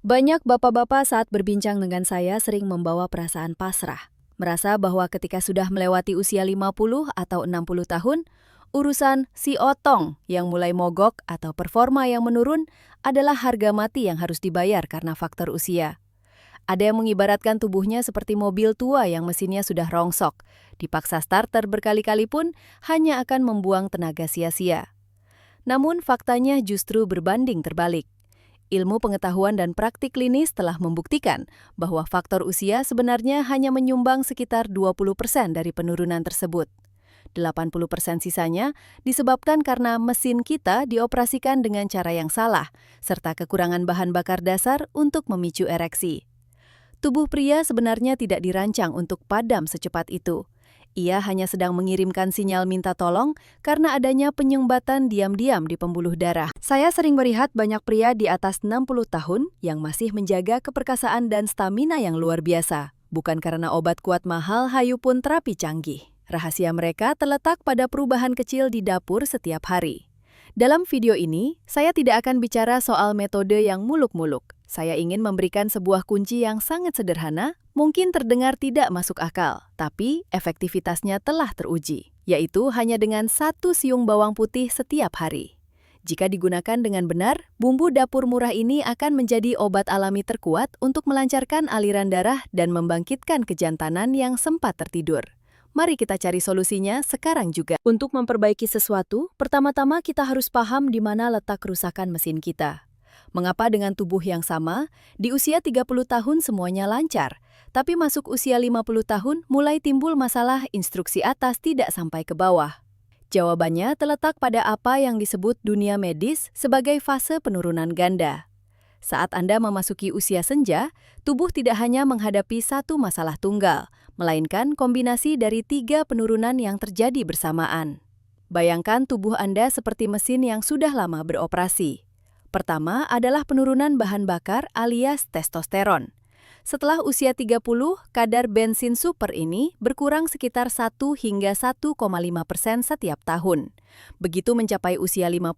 Banyak bapak-bapak saat berbincang dengan saya sering membawa perasaan pasrah. Merasa bahwa ketika sudah melewati usia 50 atau 60 tahun, urusan si otong yang mulai mogok atau performa yang menurun adalah harga mati yang harus dibayar karena faktor usia. Ada yang mengibaratkan tubuhnya seperti mobil tua yang mesinnya sudah rongsok. Dipaksa starter berkali-kali pun hanya akan membuang tenaga sia-sia. Namun faktanya justru berbanding terbalik. Ilmu pengetahuan dan praktik klinis telah membuktikan bahwa faktor usia sebenarnya hanya menyumbang sekitar 20% dari penurunan tersebut. 80% sisanya disebabkan karena mesin kita dioperasikan dengan cara yang salah, serta kekurangan bahan bakar dasar untuk memicu ereksi. Tubuh pria sebenarnya tidak dirancang untuk padam secepat itu. Ia hanya sedang mengirimkan sinyal minta tolong karena adanya penyumbatan diam-diam di pembuluh darah. Saya sering melihat banyak pria di atas 60 tahun yang masih menjaga keperkasaan dan stamina yang luar biasa. Bukan karena obat kuat mahal, hayu pun terapi canggih. Rahasia mereka terletak pada perubahan kecil di dapur setiap hari. Dalam video ini, saya tidak akan bicara soal metode yang muluk-muluk. Saya ingin memberikan sebuah kunci yang sangat sederhana, mungkin terdengar tidak masuk akal, tapi efektivitasnya telah teruji, yaitu hanya dengan 1 siung bawang putih setiap hari. Jika digunakan dengan benar, bumbu dapur murah ini akan menjadi obat alami terkuat untuk melancarkan aliran darah dan membangkitkan kejantanan yang sempat tertidur. Mari kita cari solusinya sekarang juga. Untuk memperbaiki sesuatu, pertama-tama kita harus paham di mana letak kerusakan mesin kita. Mengapa dengan tubuh yang sama, di usia 30 tahun semuanya lancar, tapi masuk usia 50 tahun mulai timbul masalah instruksi atas tidak sampai ke bawah? Jawabannya terletak pada apa yang disebut dunia medis sebagai fase penurunan ganda. Saat Anda memasuki usia senja, tubuh tidak hanya menghadapi satu masalah tunggal, melainkan kombinasi dari 3 penurunan yang terjadi bersamaan. Bayangkan tubuh Anda seperti mesin yang sudah lama beroperasi. Pertama adalah penurunan bahan bakar alias testosteron. Setelah usia 30, kadar bensin super ini berkurang sekitar 1 hingga 1,5% setiap tahun. Begitu mencapai usia 50,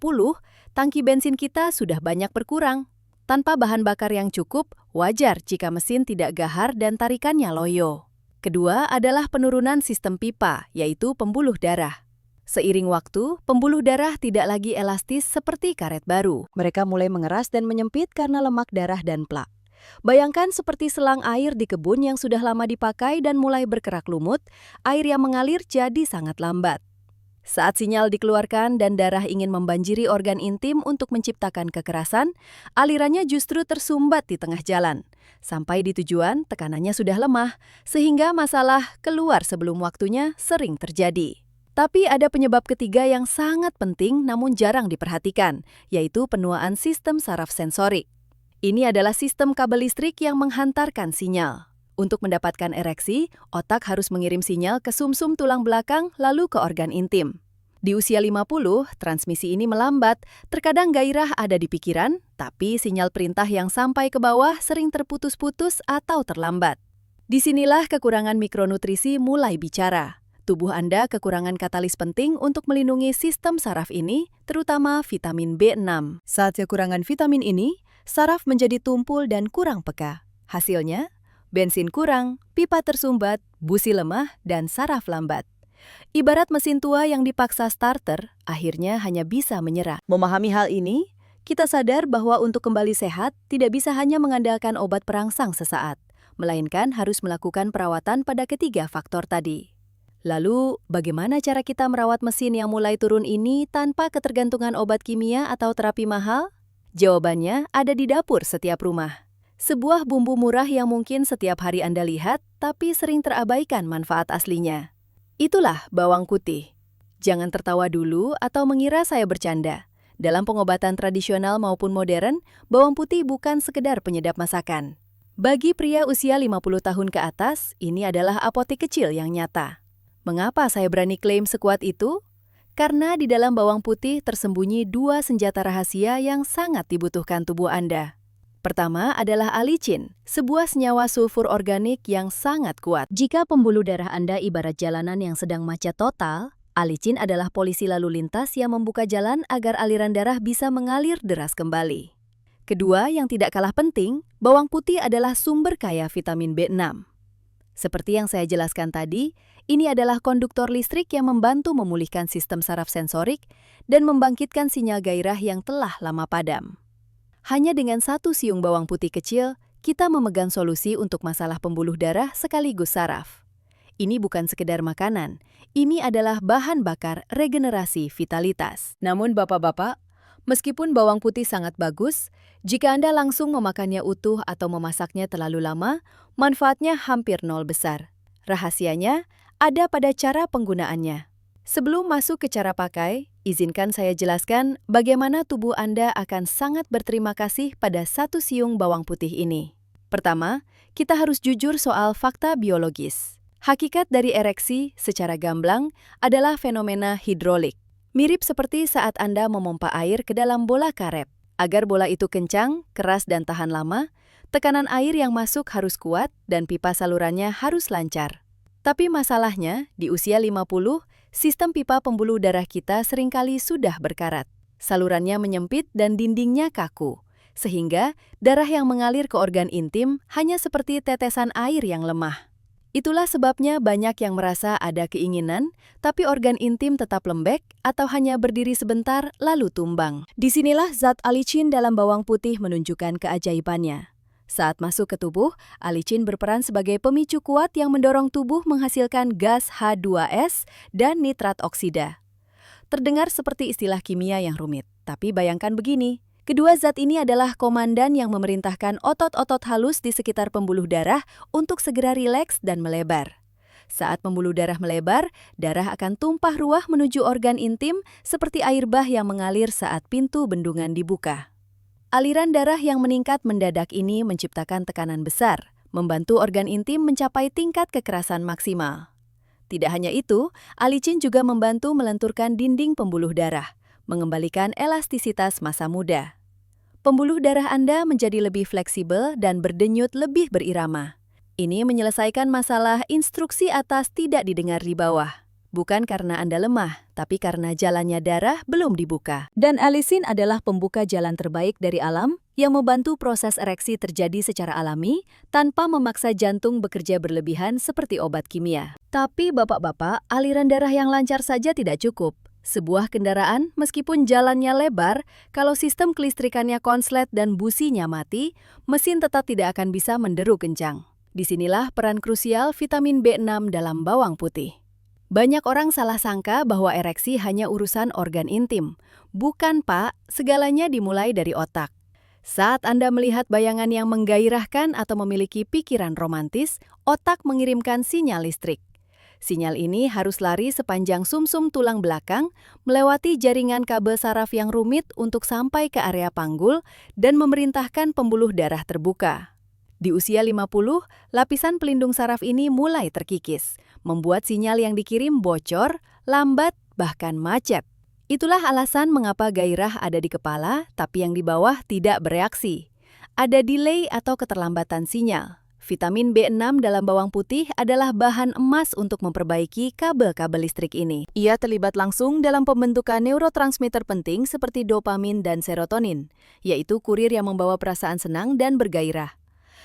tangki bensin kita sudah banyak berkurang. Tanpa bahan bakar yang cukup, wajar jika mesin tidak gahar dan tarikannya loyo. Kedua adalah penurunan sistem pipa, yaitu pembuluh darah. Seiring waktu, pembuluh darah tidak lagi elastis seperti karet baru. Mereka mulai mengeras dan menyempit karena lemak darah dan plak. Bayangkan seperti selang air di kebun yang sudah lama dipakai dan mulai berkerak lumut, air yang mengalir jadi sangat lambat. Saat sinyal dikeluarkan dan darah ingin membanjiri organ intim untuk menciptakan kekerasan, alirannya justru tersumbat di tengah jalan. Sampai di tujuan, tekanannya sudah lemah, sehingga masalah keluar sebelum waktunya sering terjadi. Tapi ada penyebab ketiga yang sangat penting namun jarang diperhatikan, yaitu penuaan sistem saraf sensorik. Ini adalah sistem kabel listrik yang menghantarkan sinyal. Untuk mendapatkan ereksi, otak harus mengirim sinyal ke sumsum tulang belakang lalu ke organ intim. Di usia 50, transmisi ini melambat, terkadang gairah ada di pikiran, tapi sinyal perintah yang sampai ke bawah sering terputus-putus atau terlambat. Disinilah kekurangan mikronutrisi mulai bicara. Tubuh Anda kekurangan katalis penting untuk melindungi sistem saraf ini, terutama vitamin B6. Saat kekurangan vitamin ini, saraf menjadi tumpul dan kurang peka. Hasilnya, bensin kurang, pipa tersumbat, busi lemah, dan saraf lambat. Ibarat mesin tua yang dipaksa starter, akhirnya hanya bisa menyerah. Memahami hal ini, kita sadar bahwa untuk kembali sehat, tidak bisa hanya mengandalkan obat perangsang sesaat, melainkan harus melakukan perawatan pada ketiga faktor tadi. Lalu, bagaimana cara kita merawat mesin yang mulai turun ini tanpa ketergantungan obat kimia atau terapi mahal? Jawabannya ada di dapur setiap rumah. Sebuah bumbu murah yang mungkin setiap hari Anda lihat, tapi sering terabaikan manfaat aslinya. Itulah bawang putih. Jangan tertawa dulu atau mengira saya bercanda. Dalam pengobatan tradisional maupun modern, bawang putih bukan sekedar penyedap masakan. Bagi pria usia 50 tahun ke atas, ini adalah apotek kecil yang nyata. Mengapa saya berani klaim sekuat itu? Karena di dalam bawang putih tersembunyi 2 senjata rahasia yang sangat dibutuhkan tubuh Anda. Pertama adalah alicin, sebuah senyawa sulfur organik yang sangat kuat. Jika pembuluh darah Anda ibarat jalanan yang sedang macet total, alicin adalah polisi lalu lintas yang membuka jalan agar aliran darah bisa mengalir deras kembali. Kedua, yang tidak kalah penting, bawang putih adalah sumber kaya vitamin B6. Seperti yang saya jelaskan tadi, ini adalah konduktor listrik yang membantu memulihkan sistem saraf sensorik dan membangkitkan sinyal gairah yang telah lama padam. Hanya dengan satu siung bawang putih kecil, kita memegang solusi untuk masalah pembuluh darah sekaligus saraf. Ini bukan sekedar makanan, ini adalah bahan bakar regenerasi vitalitas. Namun bapak-bapak, meskipun bawang putih sangat bagus, jika Anda langsung memakannya utuh atau memasaknya terlalu lama, manfaatnya hampir nol besar. Rahasianya ada pada cara penggunaannya. Sebelum masuk ke cara pakai, izinkan saya jelaskan bagaimana tubuh Anda akan sangat berterima kasih pada satu siung bawang putih ini. Pertama, kita harus jujur soal fakta biologis. Hakikat dari ereksi secara gamblang adalah fenomena hidrolik. Mirip seperti saat Anda memompa air ke dalam bola karet. Agar bola itu kencang, keras, dan tahan lama, tekanan air yang masuk harus kuat dan pipa salurannya harus lancar. Tapi masalahnya, di usia 50, sistem pipa pembuluh darah kita seringkali sudah berkarat. Salurannya menyempit dan dindingnya kaku, sehingga darah yang mengalir ke organ intim hanya seperti tetesan air yang lemah. Itulah sebabnya banyak yang merasa ada keinginan, tapi organ intim tetap lembek atau hanya berdiri sebentar lalu tumbang. Disinilah zat alicin dalam bawang putih menunjukkan keajaibannya. Saat masuk ke tubuh, alicin berperan sebagai pemicu kuat yang mendorong tubuh menghasilkan gas H2S dan nitrat oksida. Terdengar seperti istilah kimia yang rumit, tapi bayangkan begini. Kedua zat ini adalah komandan yang memerintahkan otot-otot halus di sekitar pembuluh darah untuk segera rileks dan melebar. Saat pembuluh darah melebar, darah akan tumpah ruah menuju organ intim seperti air bah yang mengalir saat pintu bendungan dibuka. Aliran darah yang meningkat mendadak ini menciptakan tekanan besar, membantu organ intim mencapai tingkat kekerasan maksimal. Tidak hanya itu, alicin juga membantu melenturkan dinding pembuluh darah, mengembalikan elastisitas masa muda. Pembuluh darah Anda menjadi lebih fleksibel dan berdenyut lebih berirama. Ini menyelesaikan masalah instruksi atas tidak didengar di bawah. Bukan karena Anda lemah, tapi karena jalannya darah belum dibuka. Dan alicin adalah pembuka jalan terbaik dari alam yang membantu proses ereksi terjadi secara alami tanpa memaksa jantung bekerja berlebihan seperti obat kimia. Tapi bapak-bapak, aliran darah yang lancar saja tidak cukup. Sebuah kendaraan, meskipun jalannya lebar, kalau sistem kelistrikannya konslet dan businya mati, mesin tetap tidak akan bisa menderu kencang. Disinilah peran krusial vitamin B6 dalam bawang putih. Banyak orang salah sangka bahwa ereksi hanya urusan organ intim. Bukan, Pak, segalanya dimulai dari otak. Saat Anda melihat bayangan yang menggairahkan atau memiliki pikiran romantis, otak mengirimkan sinyal listrik. Sinyal ini harus lari sepanjang sumsum tulang belakang, melewati jaringan kabel saraf yang rumit untuk sampai ke area panggul dan memerintahkan pembuluh darah terbuka. Di usia 50, lapisan pelindung saraf ini mulai terkikis, membuat sinyal yang dikirim bocor, lambat, bahkan macet. Itulah alasan mengapa gairah ada di kepala, tapi yang di bawah tidak bereaksi. Ada delay atau keterlambatan sinyal. Vitamin B6 dalam bawang putih adalah bahan emas untuk memperbaiki kabel-kabel listrik ini. Ia terlibat langsung dalam pembentukan neurotransmitter penting seperti dopamin dan serotonin, yaitu kurir yang membawa perasaan senang dan bergairah.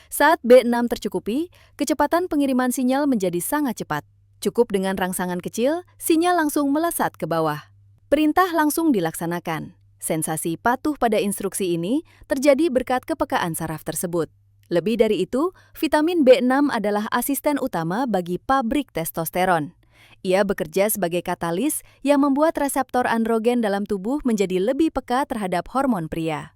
Saat B6 tercukupi, kecepatan pengiriman sinyal menjadi sangat cepat. Cukup dengan rangsangan kecil, sinyal langsung melesat ke bawah. Perintah langsung dilaksanakan. Sensasi patuh pada instruksi ini terjadi berkat kepekaan saraf tersebut. Lebih dari itu, vitamin B6 adalah asisten utama bagi pabrik testosteron. Ia bekerja sebagai katalis yang membuat reseptor androgen dalam tubuh menjadi lebih peka terhadap hormon pria.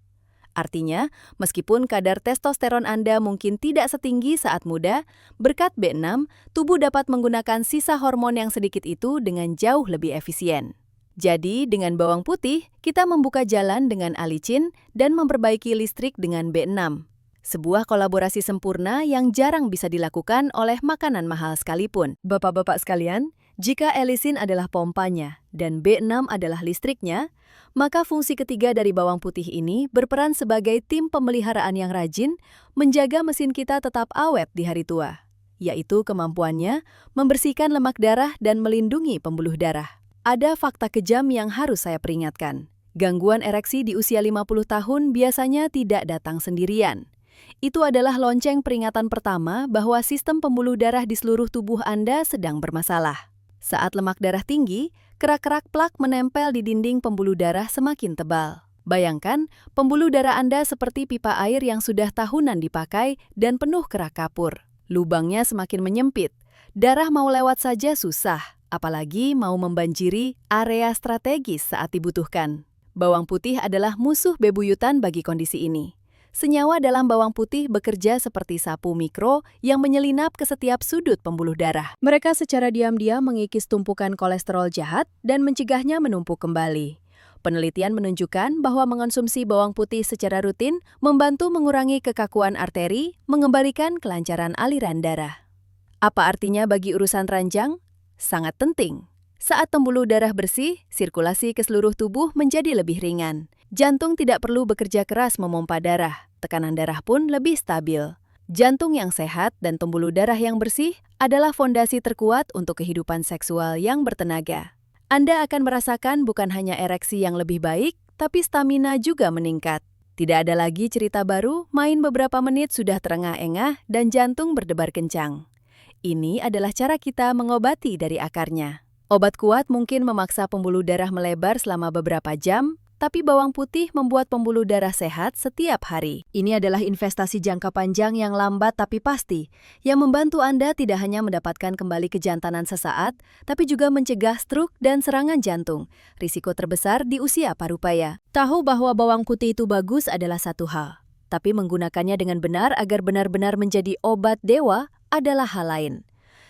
Artinya, meskipun kadar testosteron Anda mungkin tidak setinggi saat muda, berkat B6, tubuh dapat menggunakan sisa hormon yang sedikit itu dengan jauh lebih efisien. Jadi, dengan bawang putih, kita membuka jalan dengan alicin dan memperbaiki listrik dengan B6. Sebuah kolaborasi sempurna yang jarang bisa dilakukan oleh makanan mahal sekalipun. Bapak-bapak sekalian, jika alicin adalah pompanya dan B6 adalah listriknya, maka fungsi ketiga dari bawang putih ini berperan sebagai tim pemeliharaan yang rajin menjaga mesin kita tetap awet di hari tua, yaitu kemampuannya membersihkan lemak darah dan melindungi pembuluh darah. Ada fakta kejam yang harus saya peringatkan. Gangguan ereksi di usia 50 tahun biasanya tidak datang sendirian. Itu adalah lonceng peringatan pertama bahwa sistem pembuluh darah di seluruh tubuh Anda sedang bermasalah. Saat lemak darah tinggi, kerak-kerak plak menempel di dinding pembuluh darah semakin tebal. Bayangkan, pembuluh darah Anda seperti pipa air yang sudah tahunan dipakai dan penuh kerak kapur. Lubangnya semakin menyempit. Darah mau lewat saja susah, apalagi mau membanjiri area strategis saat dibutuhkan. Bawang putih adalah musuh bebuyutan bagi kondisi ini. Senyawa dalam bawang putih bekerja seperti sapu mikro yang menyelinap ke setiap sudut pembuluh darah. Mereka secara diam-diam mengikis tumpukan kolesterol jahat dan mencegahnya menumpuk kembali. Penelitian menunjukkan bahwa mengonsumsi bawang putih secara rutin membantu mengurangi kekakuan arteri, mengembalikan kelancaran aliran darah. Apa artinya bagi urusan ranjang? Sangat penting. Saat pembuluh darah bersih, sirkulasi ke seluruh tubuh menjadi lebih ringan. Jantung tidak perlu bekerja keras memompa darah, tekanan darah pun lebih stabil. Jantung yang sehat dan pembuluh darah yang bersih adalah fondasi terkuat untuk kehidupan seksual yang bertenaga. Anda akan merasakan bukan hanya ereksi yang lebih baik, tapi stamina juga meningkat. Tidak ada lagi cerita baru, main beberapa menit sudah terengah-engah dan jantung berdebar kencang. Ini adalah cara kita mengobati dari akarnya. Obat kuat mungkin memaksa pembuluh darah melebar selama beberapa jam, tapi bawang putih membuat pembuluh darah sehat setiap hari. Ini adalah investasi jangka panjang yang lambat tapi pasti, yang membantu Anda tidak hanya mendapatkan kembali kejantanan sesaat, tapi juga mencegah stroke dan serangan jantung, risiko terbesar di usia parubaya. Tahu bahwa bawang putih itu bagus adalah satu hal, tapi menggunakannya dengan benar agar benar-benar menjadi obat dewa adalah hal lain.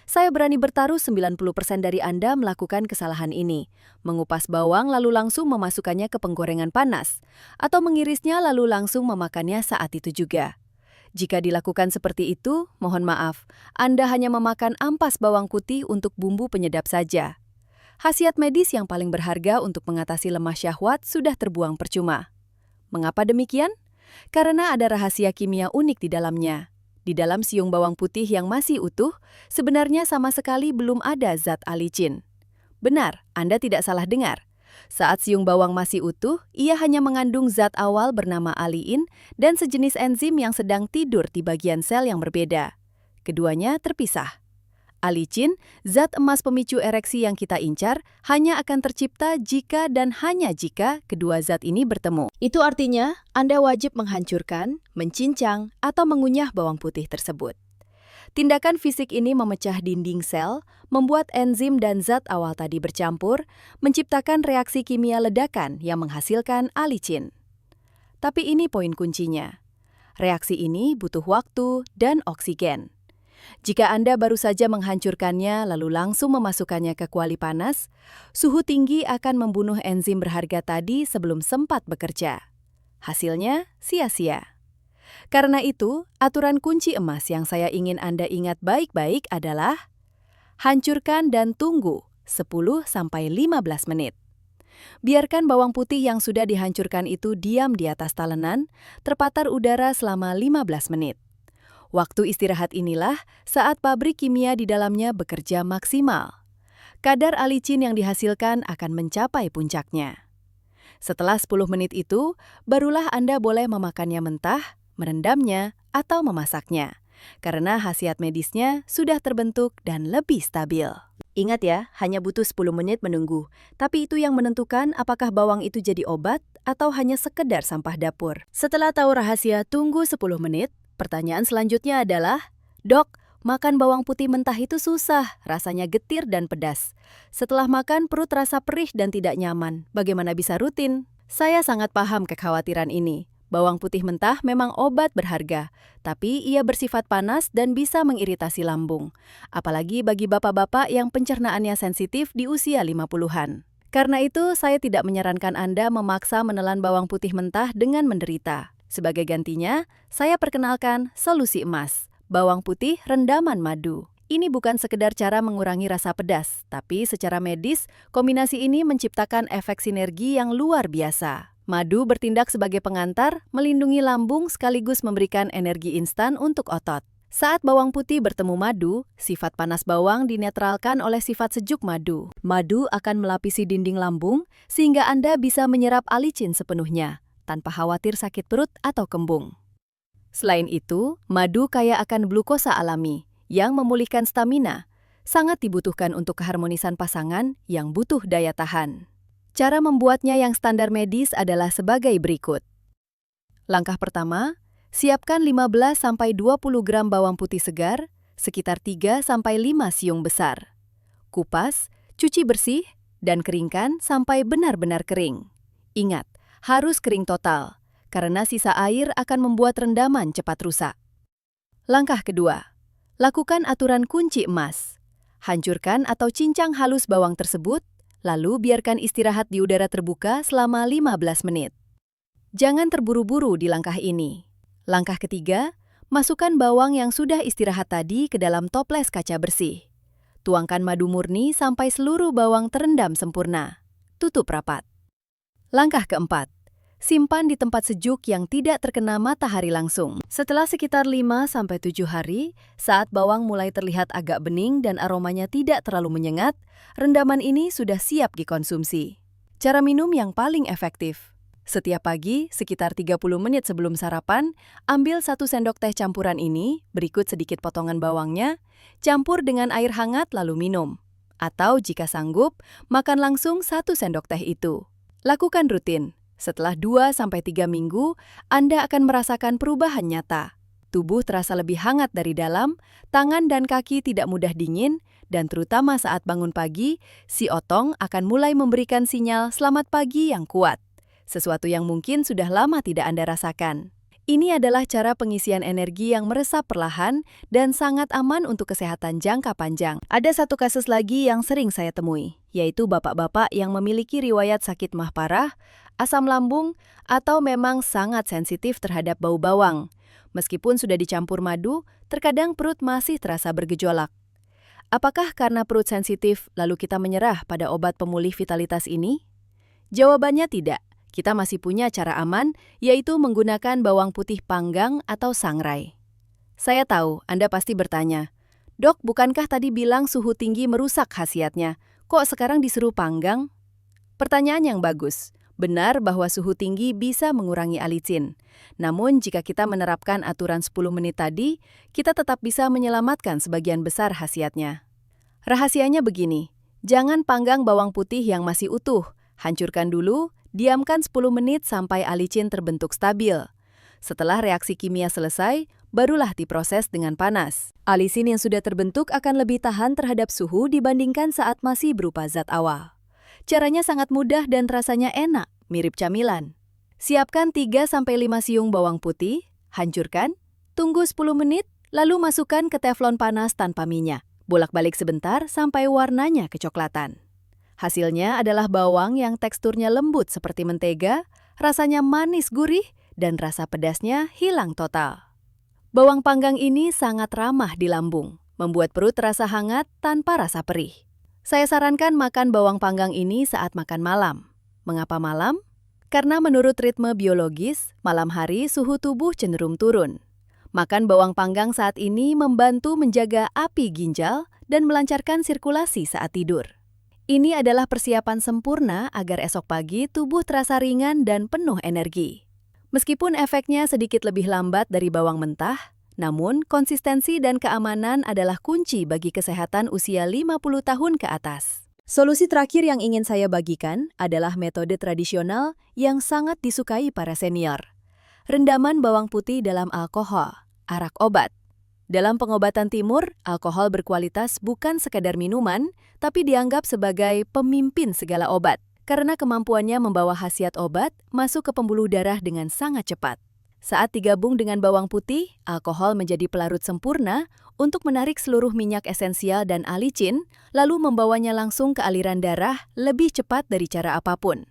Saya berani bertaruh 90% dari Anda melakukan kesalahan ini, mengupas bawang lalu langsung memasukkannya ke penggorengan panas, atau mengirisnya lalu langsung memakannya saat itu juga. Jika dilakukan seperti itu, mohon maaf, Anda hanya memakan ampas bawang putih untuk bumbu penyedap saja. Khasiat medis yang paling berharga untuk mengatasi lemah syahwat sudah terbuang percuma. Mengapa demikian? Karena ada rahasia kimia unik di dalamnya. Di dalam siung bawang putih yang masih utuh, sebenarnya sama sekali belum ada zat alicin. Benar, Anda tidak salah dengar. Saat siung bawang masih utuh, ia hanya mengandung zat awal bernama aliin dan sejenis enzim yang sedang tidur di bagian sel yang berbeda. Keduanya terpisah. Alicin, zat emas pemicu ereksi yang kita incar, hanya akan tercipta jika dan hanya jika kedua zat ini bertemu. Itu artinya, Anda wajib menghancurkan, mencincang, atau mengunyah bawang putih tersebut. Tindakan fisik ini memecah dinding sel, membuat enzim dan zat awal tadi bercampur, menciptakan reaksi kimia ledakan yang menghasilkan alicin. Tapi ini poin kuncinya. Reaksi ini butuh waktu dan oksigen. Jika Anda baru saja menghancurkannya lalu langsung memasukkannya ke kuali panas, suhu tinggi akan membunuh enzim berharga tadi sebelum sempat bekerja. Hasilnya sia-sia. Karena itu, aturan kunci emas yang saya ingin Anda ingat baik-baik adalah hancurkan dan tunggu 10-15 menit. Biarkan bawang putih yang sudah dihancurkan itu diam di atas talenan, terpatar udara selama 15 menit. Waktu istirahat inilah saat pabrik kimia di dalamnya bekerja maksimal. Kadar alicin yang dihasilkan akan mencapai puncaknya. Setelah 10 menit itu, barulah Anda boleh memakannya mentah, merendamnya, atau memasaknya. Karena khasiat medisnya sudah terbentuk dan lebih stabil. Ingat ya, hanya butuh 10 menit menunggu. Tapi itu yang menentukan apakah bawang itu jadi obat atau hanya sekedar sampah dapur. Setelah tahu rahasia tunggu 10 menit, pertanyaan selanjutnya adalah, Dok, makan bawang putih mentah itu susah, rasanya getir dan pedas. Setelah makan perut terasa perih dan tidak nyaman. Bagaimana bisa rutin? Saya sangat paham kekhawatiran ini. Bawang putih mentah memang obat berharga, tapi ia bersifat panas dan bisa mengiritasi lambung. Apalagi bagi bapak-bapak yang pencernaannya sensitif di usia 50-an. Karena itu, saya tidak menyarankan Anda memaksa menelan bawang putih mentah dengan menderita. Sebagai gantinya, saya perkenalkan solusi emas, bawang putih rendaman madu. Ini bukan sekedar cara mengurangi rasa pedas, tapi secara medis, kombinasi ini menciptakan efek sinergi yang luar biasa. Madu bertindak sebagai pengantar, melindungi lambung sekaligus memberikan energi instan untuk otot. Saat bawang putih bertemu madu, sifat panas bawang dinetralkan oleh sifat sejuk madu. Madu akan melapisi dinding lambung sehingga Anda bisa menyerap alicin sepenuhnya, tanpa khawatir sakit perut atau kembung. Selain itu, madu kaya akan glukosa alami yang memulihkan stamina, sangat dibutuhkan untuk keharmonisan pasangan yang butuh daya tahan. Cara membuatnya yang standar medis adalah sebagai berikut. Langkah pertama, siapkan 15-20 gram bawang putih segar, sekitar 3-5 siung besar. Kupas, cuci bersih, dan keringkan sampai benar-benar kering. Ingat, harus kering total, karena sisa air akan membuat rendaman cepat rusak. Langkah kedua, lakukan aturan kunci emas. Hancurkan atau cincang halus bawang tersebut, lalu biarkan istirahat di udara terbuka selama 15 menit. Jangan terburu-buru di langkah ini. Langkah ketiga, masukkan bawang yang sudah istirahat tadi ke dalam toples kaca bersih. Tuangkan madu murni sampai seluruh bawang terendam sempurna. Tutup rapat. Langkah keempat, simpan di tempat sejuk yang tidak terkena matahari langsung. Setelah sekitar 5-7 hari, saat bawang mulai terlihat agak bening dan aromanya tidak terlalu menyengat, rendaman ini sudah siap dikonsumsi. Cara minum yang paling efektif. Setiap pagi, sekitar 30 menit sebelum sarapan, ambil 1 sendok teh campuran ini, berikut sedikit potongan bawangnya, campur dengan air hangat lalu minum. Atau jika sanggup, makan langsung 1 sendok teh itu. Lakukan rutin. Setelah 2-3 minggu, Anda akan merasakan perubahan nyata. Tubuh terasa lebih hangat dari dalam, tangan dan kaki tidak mudah dingin, dan terutama saat bangun pagi, si otong akan mulai memberikan sinyal selamat pagi yang kuat. Sesuatu yang mungkin sudah lama tidak Anda rasakan. Ini adalah cara pengisian energi yang meresap perlahan dan sangat aman untuk kesehatan jangka panjang. Ada satu kasus lagi yang sering saya temui, yaitu bapak-bapak yang memiliki riwayat sakit mah parah, asam lambung, atau memang sangat sensitif terhadap bau bawang. Meskipun sudah dicampur madu, terkadang perut masih terasa bergejolak. Apakah karena perut sensitif lalu kita menyerah pada obat pemulih vitalitas ini? Jawabannya tidak. Kita masih punya cara aman, yaitu menggunakan bawang putih panggang atau sangrai. Saya tahu, Anda pasti bertanya, "Dok, bukankah tadi bilang suhu tinggi merusak khasiatnya? Kok sekarang disuruh panggang?" Pertanyaan yang bagus. Benar bahwa suhu tinggi bisa mengurangi alicin. Namun, jika kita menerapkan aturan 10 menit tadi, kita tetap bisa menyelamatkan sebagian besar khasiatnya. Rahasianya begini, jangan panggang bawang putih yang masih utuh. Hancurkan dulu, diamkan 10 menit sampai alicin terbentuk stabil. Setelah reaksi kimia selesai, barulah diproses dengan panas. Alicin yang sudah terbentuk akan lebih tahan terhadap suhu dibandingkan saat masih berupa zat awal. Caranya sangat mudah dan rasanya enak, mirip camilan. Siapkan 3-5 siung bawang putih, hancurkan, tunggu 10 menit, lalu masukkan ke teflon panas tanpa minyak. Bolak-balik sebentar sampai warnanya kecoklatan. Hasilnya adalah bawang yang teksturnya lembut seperti mentega, rasanya manis gurih, dan rasa pedasnya hilang total. Bawang panggang ini sangat ramah di lambung, membuat perut terasa hangat tanpa rasa perih. Saya sarankan makan bawang panggang ini saat makan malam. Mengapa malam? Karena menurut ritme biologis, malam hari suhu tubuh cenderung turun. Makan bawang panggang saat ini membantu menjaga api ginjal dan melancarkan sirkulasi saat tidur. Ini adalah persiapan sempurna agar esok pagi tubuh terasa ringan dan penuh energi. Meskipun efeknya sedikit lebih lambat dari bawang mentah, namun konsistensi dan keamanan adalah kunci bagi kesehatan usia 50 tahun ke atas. Solusi terakhir yang ingin saya bagikan adalah metode tradisional yang sangat disukai para senior. Rendaman bawang putih dalam alkohol, arak obat. Dalam pengobatan timur, alkohol berkualitas bukan sekadar minuman, tapi dianggap sebagai pemimpin segala obat, karena kemampuannya membawa khasiat obat masuk ke pembuluh darah dengan sangat cepat. Saat digabung dengan bawang putih, alkohol menjadi pelarut sempurna untuk menarik seluruh minyak esensial dan alicin, lalu membawanya langsung ke aliran darah lebih cepat dari cara apapun.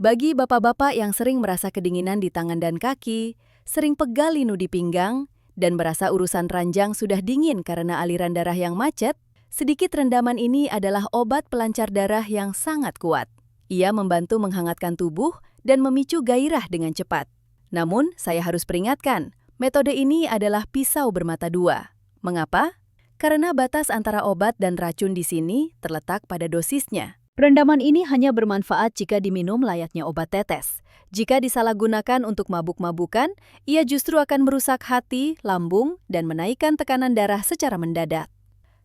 Bagi bapak-bapak yang sering merasa kedinginan di tangan dan kaki, sering pegal linu di pinggang, dan merasa urusan ranjang sudah dingin karena aliran darah yang macet, sedikit rendaman ini adalah obat pelancar darah yang sangat kuat. Ia membantu menghangatkan tubuh dan memicu gairah dengan cepat. Namun, saya harus peringatkan, metode ini adalah pisau bermata dua. Mengapa? Karena batas antara obat dan racun di sini terletak pada dosisnya. Perendaman ini hanya bermanfaat jika diminum layaknya obat tetes. Jika disalahgunakan untuk mabuk-mabukan, ia justru akan merusak hati, lambung, dan menaikkan tekanan darah secara mendadak.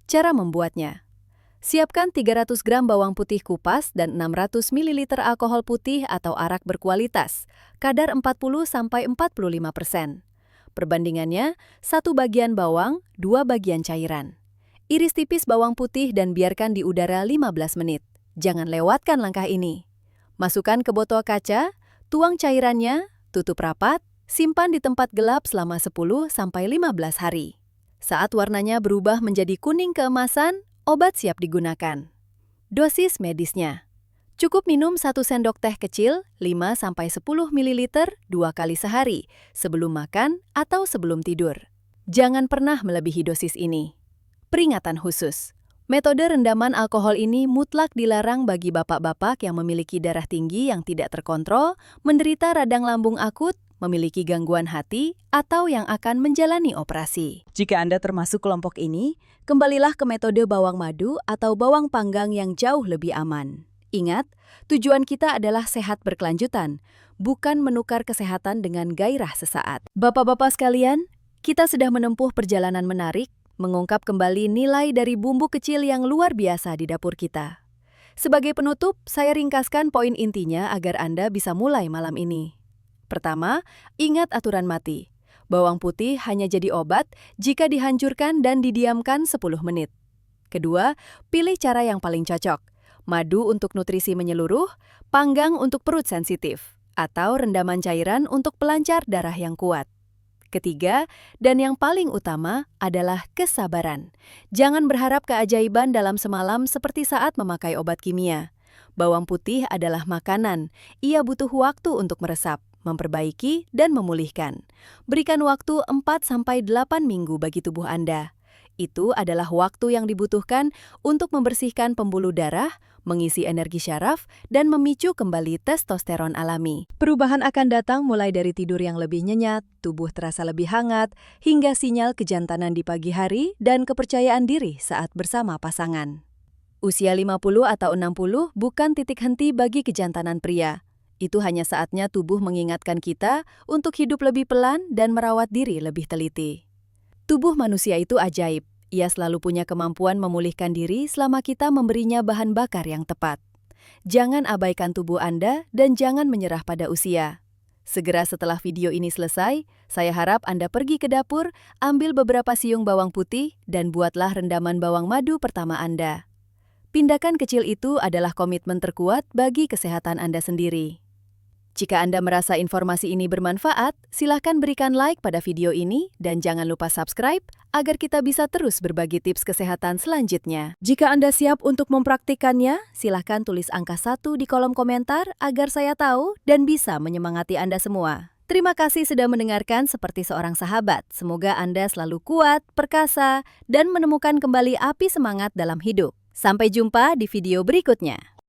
Cara membuatnya: siapkan 300 gram bawang putih kupas dan 600 ml alkohol putih atau arak berkualitas, kadar 40–45%. Perbandingannya, 1 bagian bawang, 2 bagian cairan. Iris tipis bawang putih dan biarkan di udara 15 menit. Jangan lewatkan langkah ini. Masukkan ke botol kaca, tuang cairannya, tutup rapat, simpan di tempat gelap selama 10–15 hari. Saat warnanya berubah menjadi kuning keemasan, obat siap digunakan. Dosis medisnya: cukup minum 1 sendok teh kecil 5–10 ml 2 kali sehari, sebelum makan atau sebelum tidur. Jangan pernah melebihi dosis ini. Peringatan khusus: metode rendaman alkohol ini mutlak dilarang bagi bapak-bapak yang memiliki darah tinggi yang tidak terkontrol, menderita radang lambung akut, memiliki gangguan hati, atau yang akan menjalani operasi. Jika Anda termasuk kelompok ini, kembalilah ke metode bawang madu atau bawang panggang yang jauh lebih aman. Ingat, tujuan kita adalah sehat berkelanjutan, bukan menukar kesehatan dengan gairah sesaat. Bapak-bapak sekalian, kita sudah menempuh perjalanan menarik, mengungkap kembali nilai dari bumbu kecil yang luar biasa di dapur kita. Sebagai penutup, saya ringkaskan poin intinya agar Anda bisa mulai malam ini. Pertama, ingat aturan mati. Bawang putih hanya jadi obat jika dihancurkan dan didiamkan 10 menit. Kedua, pilih cara yang paling cocok. Madu untuk nutrisi menyeluruh, panggang untuk perut sensitif, atau rendaman cairan untuk pelancar darah yang kuat. Ketiga, dan yang paling utama adalah kesabaran. Jangan berharap keajaiban dalam semalam seperti saat memakai obat kimia. Bawang putih adalah makanan. Ia butuh waktu untuk meresap, memperbaiki, dan memulihkan. Berikan waktu 4–8 minggu bagi tubuh Anda. Itu adalah waktu yang dibutuhkan untuk membersihkan pembuluh darah, mengisi energi syaraf, dan memicu kembali testosteron alami. Perubahan akan datang mulai dari tidur yang lebih nyenyak, tubuh terasa lebih hangat, hingga sinyal kejantanan di pagi hari dan kepercayaan diri saat bersama pasangan. Usia 50 atau 60 bukan titik henti bagi kejantanan pria. Itu hanya saatnya tubuh mengingatkan kita untuk hidup lebih pelan dan merawat diri lebih teliti. Tubuh manusia itu ajaib. Ia selalu punya kemampuan memulihkan diri selama kita memberinya bahan bakar yang tepat. Jangan abaikan tubuh Anda dan jangan menyerah pada usia. Segera setelah video ini selesai, saya harap Anda pergi ke dapur, ambil beberapa siung bawang putih, dan buatlah rendaman bawang madu pertama Anda. Tindakan kecil itu adalah komitmen terkuat bagi kesehatan Anda sendiri. Jika Anda merasa informasi ini bermanfaat, silakan berikan like pada video ini dan jangan lupa subscribe agar kita bisa terus berbagi tips kesehatan selanjutnya. Jika Anda siap untuk mempraktikannya, silakan tulis angka 1 di kolom komentar agar saya tahu dan bisa menyemangati Anda semua. Terima kasih sudah mendengarkan seperti seorang sahabat. Semoga Anda selalu kuat, perkasa, dan menemukan kembali api semangat dalam hidup. Sampai jumpa di video berikutnya.